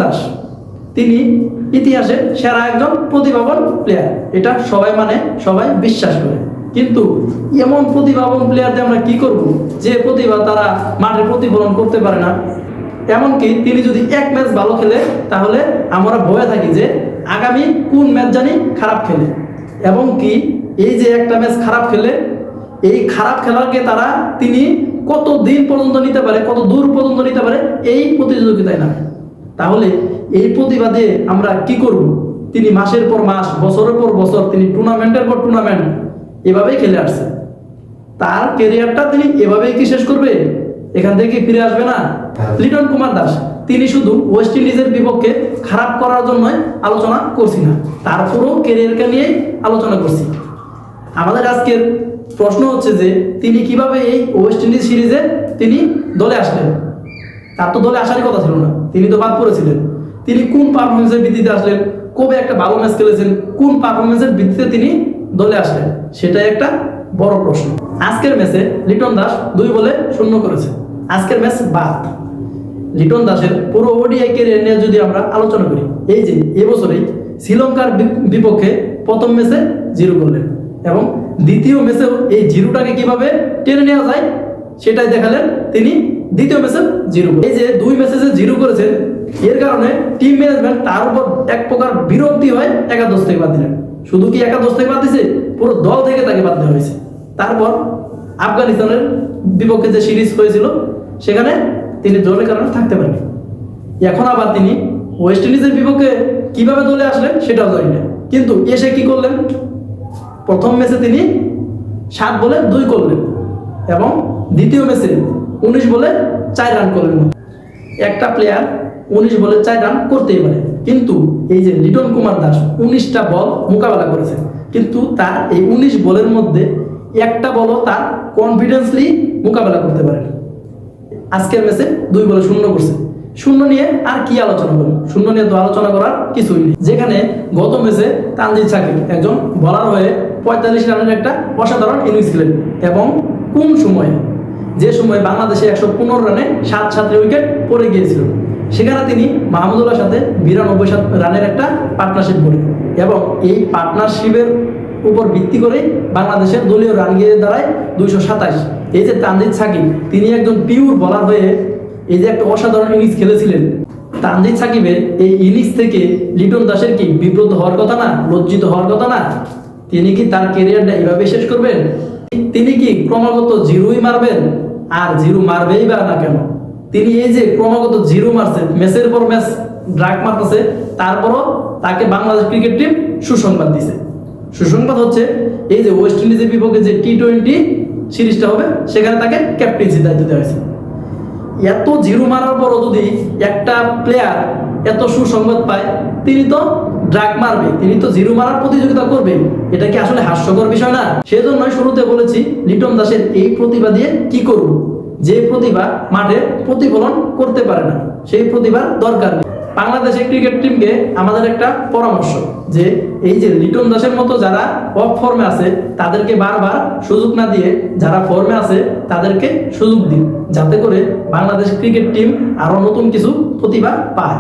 দাস তিনি ইতিহাসে সেরা একজন প্রতিভাবান প্লেয়ার, এটা সবাই মানে, সবাই বিশ্বাস করে। কিন্তু এমন প্রতিভাবান প্লেয়ারদের আমরা কি করব যে প্রতিভা তারা মাঠে প্রতিফলন করতে পারে না। এমনকি তিনি যদি এক ম্যাচ ভালো খেলে তাহলে আমরা ভয়ে থাকি যে আগামী কোন ম্যাচ জানি খারাপ খেলে, এবং কি এই যে একটা ম্যাচ খারাপ খেলে এই খারাপ খেলাকে তিনি কত দিন পর্যন্ত নিতে পারে, কত দূর পর্যন্ত নিতে পারে এই প্রতিযোগিতায় না। তাহলে এই প্রতিভা দিয়ে আমরা কি করব? তিনি মাসের পর মাস, বছরের পর বছর, তিনি টুর্নামেন্টের পর টুর্নামেন্ট এভাবেই খেলে আসছে। তার ক্যারিয়ারটা তিনি এভাবেই কি শেষ করবে? এখান থেকে ফিরে আসবে না। লিটন কুমার দাস তিনি শুধু ওয়েস্ট ইন্ডিজের বিপক্ষে খারাপ করার জন্যই আলোচনা করছি না, তার পুরো ক্যারিয়ারকে নিয়েই আলোচনা করছি। আমাদের আজকের প্রশ্ন হচ্ছে যে তিনি কিভাবে এই ওয়েস্ট ইন্ডিজ সিরিজে তিনি দলে আসলেন? তার তো দলে আসারই কথা ছিল না, তিনি তো বাদ পড়েছিলেন। তিনি কোন পারফরমেন্সের ভিত্তিতে আসলেন, কবে একটা ভালো ম্যাচ খেলেছেন, কোন পারফরমেন্সের ভিত্তিতে তিনি দলে আসলেন, সেটাই একটা বড় প্রশ্ন। আজকের ম্যাচে লিটন দাস 2 বলে 0 করেছে। আজকের ম্যাচ বাদ। লিটন দাসের পুরো ওডিআই ক্যারিয়ার নিয়ে যদি আমরা আলোচনা করি, এই যে এবছরেই শ্রীলঙ্কার বিপক্ষে প্রথম ম্যাচে 0 করলেন এবং দ্বিতীয় ম্যাচেও এই 0টাকে কিভাবে টেনে নেওয়া যায় সেটাই দেখালেন তিনি দ্বিতীয় ম্যাচে 0। এই যে 2 ম্যাচে 0 করেছেন, এর কারণে টিম ম্যানেজমেন্ট তার উপর এক প্রকার বিরক্তি হয়, একাদশ থেকে বাদ দিলেন। শুধু কি একাদশ থেকে বাদ দিয়েছে, পুরো দল থেকে তাকে বাদ দেওয়া হয়েছে। তারপর আফগানিস্তানের বিপক্ষে যে সিরিজ হয়েছিল সেখানে তিনি দলের কারণে থাকতে পারেনি। এখন আবার তিনি ওয়েস্ট ইন্ডিজের বিপক্ষে কিভাবে দলে আসলেন সেটাও জানি না। কিন্তু এসে কি করলেন? প্রথম ম্যাচে তিনি 7 বলে 2 করলেন এবং দ্বিতীয় ম্যাচে 19 বলে 4 রান করলেন। একটা প্লেয়ার 19 বলে 4 রান করতেই পারে, কিন্তু এই যে লিটন কুমার দাস 19টা বল মোকাবেলা করেছে, কিন্তু তার এই 19 বলের মধ্যে একটা বলও তার কনফিডেন্সলি মোকাবেলা করতে পারে। আজকের ম্যাচে 2 বলে 0 করছে। 0 নিয়ে আর কি আলোচনা করব? 0 নিয়ে তো আলোচনা করার কিছুই নেই। যেখানে গত ম্যাচে তানজিদ সাকিব একজন বলার হয়ে 45 রানের একটা অসাধারণ ইনিংস খেলেন, এবং কোন সময়ে, যে সময় বাংলাদেশে 115 রানে 7 উইকেট পড়ে গিয়েছিল, সেখানে তিনি মাহমুদুল্লাহর সাথে 92 রানের একটা পার্টনারশিপ করেন, এবং এই পার্টনারশিপের উপর ভিত্তি করে বাংলাদেশের দলীয় রান গিয়ে দাঁড়ায় 227। এই যে তানজিদ সাকিব তিনি একজন পিওর বলার হয়ে এই যে একটা অসাধারণ ইনিংস খেলেছিলেন, তানজিদ সাকিবের এই ইনিংস থেকে লিটন দাসের কি বিব্রত হওয়ার কথা না, লজ্জিত হওয়ার কথা না? তিনি কি তার ক্যারিয়ারটা এভাবে শেষ করবেন? তিনি কি ক্রমাগত 0ই মারবেন? আর 0 মারবেই বা না কেন? তিনি এই যে ক্রমাগত 0 মারছে, ম্যাচের পর ম্যাচ ড্রাগ মারতেছে, তারপরও তাকে বাংলাদেশ ক্রিকেট টিম সুসংবাদ দিছে। সুসংবাদ হচ্ছে এই যে ওয়েস্ট ইন্ডিজের বিপক্ষে যে টি-20 সিরিজটা হবে সেখানে তাকে ক্যাপ্টেন্সি দায়িত্ব দেওয়া হয়েছে। এত 0 মারার পরও যদি একটা প্লেয়ার এত সুসংবাদ পায়, তিনি তো ড্রাগ মারবে, তিনি তো 0 মারার প্রতিযোগিতা করবে। এটা কি আসলে হাস্যকর বিষয় না? সেজন্যই শুরুতে বলেছি লিটন দাসের এই প্রতিভা দিয়ে কি করব। যে প্রতিভা মাঠে প্রতিফলন করতে পারে না, সেই প্রতিভার দরকার নেই। বাংলাদেশের ক্রিকেট টিমকে আমাদের একটা পরামর্শ যে এই যে লিটন দাসের মতো যারা অফ ফর্মে আছে তাদেরকে বারবার সুযোগ না দিয়ে যারা ফর্মে আছে তাদেরকে সুযোগ দিন, যাতে করে বাংলাদেশ ক্রিকেট টিম আরো নতুন কিছু প্রতিভা পায়।